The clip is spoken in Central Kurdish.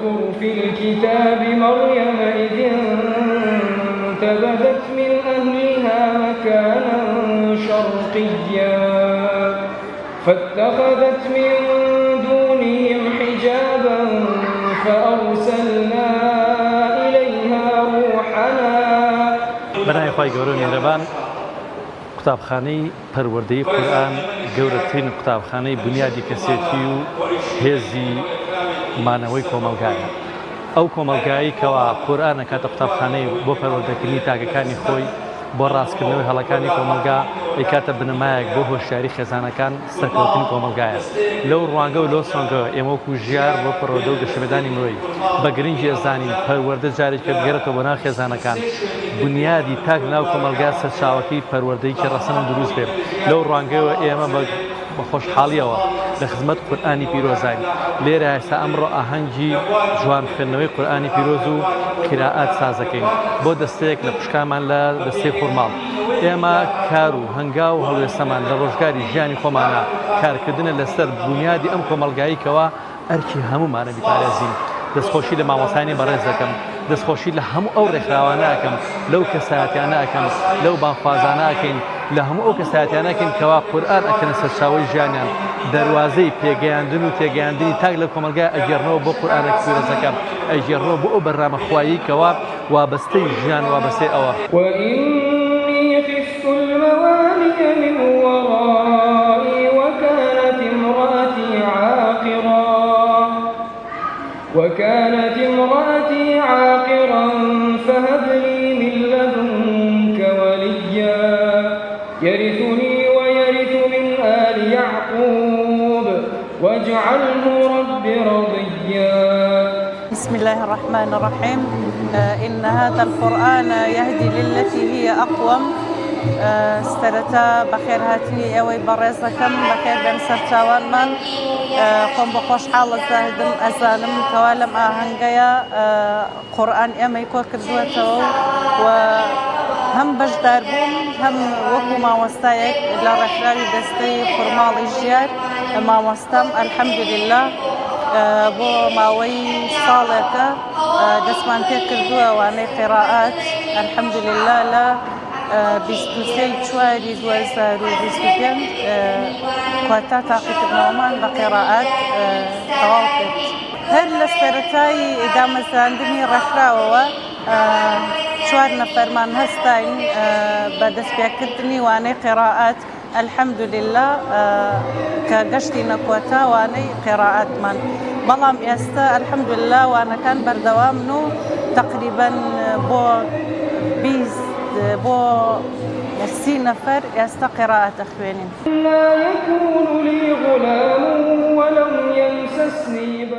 واذكر في الكتاب مريم إذ انتبذت من أهلها مكانا شرقيا فاتخذت من دونهم حجابا فأرسلنا إليها روحنا. بنای خوای گەورە میهرەبان، قوتابخانەی پەروەردەی قورئان گەورەترین قوتابخانەی بنیادی کەسێتی و هێزی مانەوەی کۆمەلگایە. ئەو کۆمەلگایی کەوا قورئان ئەکاتە قوتابخانەی بۆ پەروەردەکردنی تاکەکانی خۆی، بۆ ڕاستکردنەوەی هەڵەکانی کۆمەلگا، ئەکاتە بنەمایەک بۆ هۆشیاری خێزانەکان سەرکەوتنی کۆمەلگایە. لەو ڕوانگە و لەو سۆنگە ئێمە وەکو ژیار بۆ پەروەردە و گەشەمێدانی مرۆی بە گرنگی ئەزانین پەروەردە جارێک کرد گەرەتەوە بە ناو خێزانەکان، بنیادی تاک ناو کۆمەلگا سەرچاوەکەی پەروەردەی کە ڕەسەن دروست بێت. لەو ڕوانگەیەوە ئێمە بە خۆشحاڵیەوە لە خزمەت قورئانی پیرۆزین. لێرە ئێستا ئەمڕۆ ئاهەنگی جوان خوێندنەوەی قورئانی پیرۆز و قیرائات سازەکەین بۆ دەستەیەک لە پشکامان لە دەستەی خورماڵ. ئێمە کار و هەنگاو و هەڵوێستەمان لە ڕۆژگاری ژیانی خۆمانە کارکردنە لەسەر بنیادی ئەم کۆمەلگاییکەوە ئەرکی هەموومانە بیپارێزین. دەستخۆشی لە مامۆستانی بەڕێز دەکەم، دەستخۆشی لە هەموو ئەو ڕێکخراوانە ئەکەم، لەو کەسایەتیانە ئەکەم، لەو بانخوازانە ئەکەین، لە هەموو ئەو کەسایەتیانەکەین کەوا قورئان ئەکەنە سەرچاوەی ژیانیان، دەواازەی پێگەیاندن و تێگەیاندنی تاک لە کۆمەلگای ئەگەڕنەوە بۆ قورئانێکی پیرۆزەکە، ئەگەڕنەوە بۆ ئەو بەرنامەخوایی کەوا وابەستەی ژیان وابەستەی ئەوە. وإني خفت الموالي من ورائي وكانت امرأتي عاقرا فهب لي من لدنك وليا يرثني ويرث من آل يعقوب واجعله رب رضيا. بسم الله الرحمن الرحيم. إن هذا القرآن يهدي للتي هي أقوم. سرتا بخير هاتني أوي برزكم بخير بن سرتاوان من قم بخوش حال الزاهدم أزالم كوالم آهنجيا قرآن أما يكون كردوته وهم بجدار بوم هم وكو ما وستايك لرحلة دستي فرمال الجيار ما وستم الحمد لله بو ماوي صالته دسمان كردوه واني قراءات الحمد لله لا 24 2025 كواتا تاقيكردنەوەمان بە قێڕائات تەواو کرد. هەر لە سەرەتای دامەزراندنی ڕێکخراوەوە 4 نەفەرمان هەستاین بە دەستپێکردنی وانەی قێڕائات الحمد لله کە گەشتینە کۆتا وانەی قێڕائاتمان. بەڵام ئێستا الحمد لله وانەکان بەردەوامن و تقریبا بۆ 20 بۆ 30 نەفەر ئێستا قێڕائەتە خوێنین. لا يكون